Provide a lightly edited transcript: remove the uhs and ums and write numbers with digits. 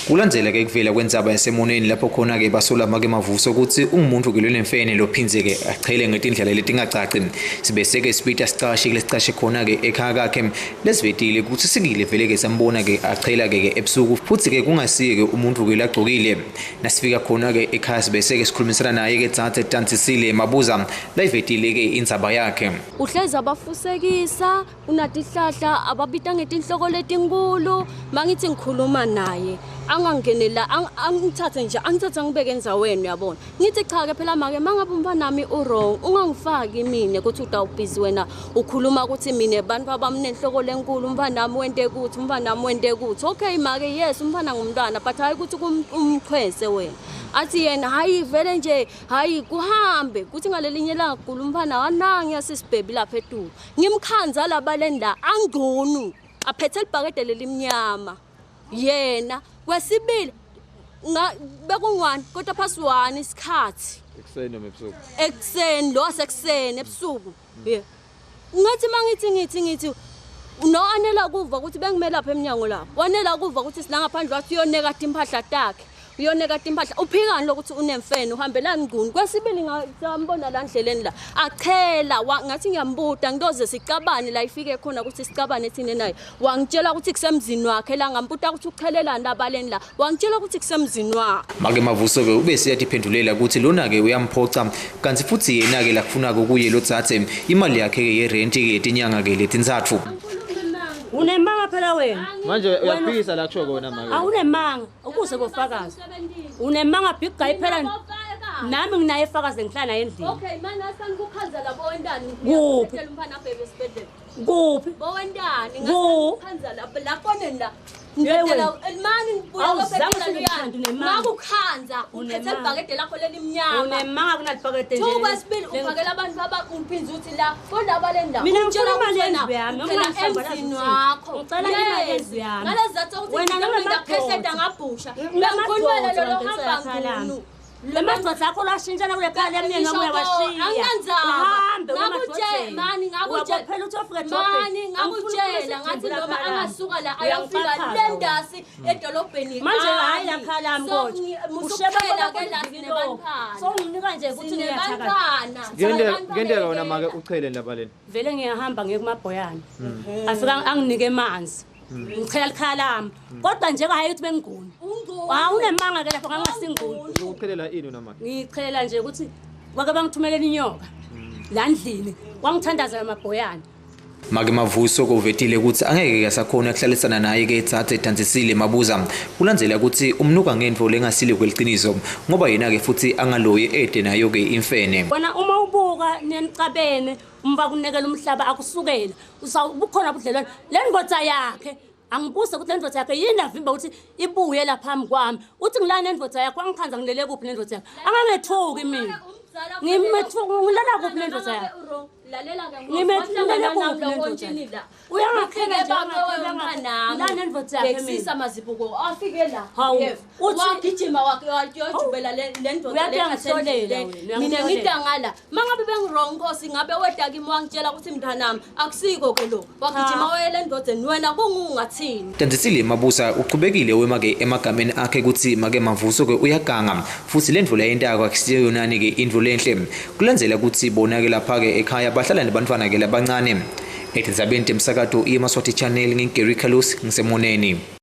Kulandzela ke kuvela kwendzaba yasemoneni lapho khona ke basola make mavuso ukuthi ungumuntu ke lwemfene lophinze ke achele ngetindlela letingacaci sibese ke sipita sicashi lesicashe khona ke ekhaya kakhe lesivetile ukuthi sikile vele ke sambona ke achela ke ebusuku futhi ke kungasiye ke umuntu ke lagcokile nasifika khona ke ekhaya sibese ke sikhulumisana naye ke Tsatse Tantisile mabuza layivetile ke indzaba yakhe uhleza abafusekisa unatihlahla ababita ngetinhloko letinkulu mangithi ngikhuluma naye angangenela angithathe nje angithathe ngibeke endzaweni yabona ngithi cha ke phela make mangabe umfana nami wrong ungangifaki mina ukuthi utawubhizi wena ukhuluma ukuthi mina abantu abamnenhloko lenkulu umfana nami wente ukuthi umfana nami wente ukuthi okay make yes umfana ngumntwana but hayi ukuthi umchwese wena athi yena hayi vele nje hayi kuhambe kuthi ngalelinye la ngikulu umfana wanangi yasisibhebi lapha eTulu ngimkhanza labalenda angqunu aphethe libhakede lelimnyama yena kwesibili bekungwani kodwa phasi 1 isikhathi ekseni lo sekuseni ebusuku ngathi mangithi no anela kuva ukuthi bengimela lapha eminyango lapho wanela kuva ukuthi silangaphandle wathi uyoneka impahla takhe uyoneka impahla uphikani lokuthi unemfene uhambelana ngqunu kwesibili ngambona la ndleleni la achela ngathi ngiyambuda ngidoze sicabane la ifike khona ukuthi sicabane ethine naye wangitshela ukuthi kusemzini wakhe la ngambuda ukuthi uchelelana labaleni la wangitshela ukuthi kusemzini wakhe make mavuso ke ube siyathi phendulela ukuthi lona ke uyamphoca kanti futhi yena ke lakufuna kuye lo Tsatse imali yakhe ke yerent ke yetinyanga ke letinzathu unemanga phela wena manje uyaphikisa la kusho kona make awunemanga ukuze kofakazi unemanga big guy phela nami nginaye efakazi ngihlala endlini okay manje asanukukhanza labo wendani ngiyakutshela umfana abhebe esibhedlela kuphi bo wendani ngakukhanza lapho nenda ngiyela mani ngibuya lapha ngakukhanza uphethe ibhakede lakho lelimnyama unemanga kunalibhakede nje ukwesibili uphakela abantu abakuphinza uthi la kodwa balenda mina ngitshela imali yami emzini wakho ngicela imali yami ngalezathu ukuthi wena ngakhehleda ngabhusha bengikhulumela lo hamba ngunu lemadodza akho lashintshana kule khaya lemnyeni noma uyawashiya uhambe ngakutshela ukuthi ufike mani ngakutshela ngathi noma angasuka la ayofika lendasi edolobheni manje hayi la khala lami kodwa ushebela ke la sinebantwana so nginika nje ukuthi ngiyachaka ngendela wona make uchele labaleni vele ngiyahamba ngiye kumabhoyana afika anginike amanzi ngichela likhaya lami kodwa nje hayi ukuthi bengiguni unemanga ke lapho ngangasinguni uchelela ini noma ngichelela nje ukuthi wake bangithumelela inyoka la ndlini wangithandaza amabhoyana make mavuso kovetile ukuthi angeke yasakhona ukuhlalisana naye ke Tsatse Tantisile mabuza kulandzela ukuthi umnuka ngento lengasile kweliqiniso ngoba yena ke futhi angaloyi ede nayo ke imfene bona uma ubuka nenicabene umba kunekela umhlaba akusukela ubukhona budlelwane lendvodza yakhe angibuse ukuthi lendvodza yakhe yini avimba ukuthi ibuye lapha phambi kwami uthi ngilana lendvodza yakhe wangikhanza ngilele kuphi lendvodza yakhe angangethuki mina ngilala kuphi lendvodza yakhe lalela ke ngimethulele kuphi lendvodza uyangakhela nje ngesisa mazibuko afike la wagijima wajubela lendvodza mina ngidangala mangabe bengirong Nkosi ngabe weda kimi wangitshela ukuthi mntanami akusiko ke lo wagijima wayele endodzeni wena kungungathini Tantisile mabuza uqhubekile wemake emagameni akhe ukuthi make mavuso ke uyaganga futhi lendvula yentaka akusiyo yonani ke indlu lenhle kulandzela ukuthi bona ke lapha ke ekhaya bahlala nebantwana ke labancane ethi zabente emsakato iMaswati channel ngingeri Khalusi ngisemoneni.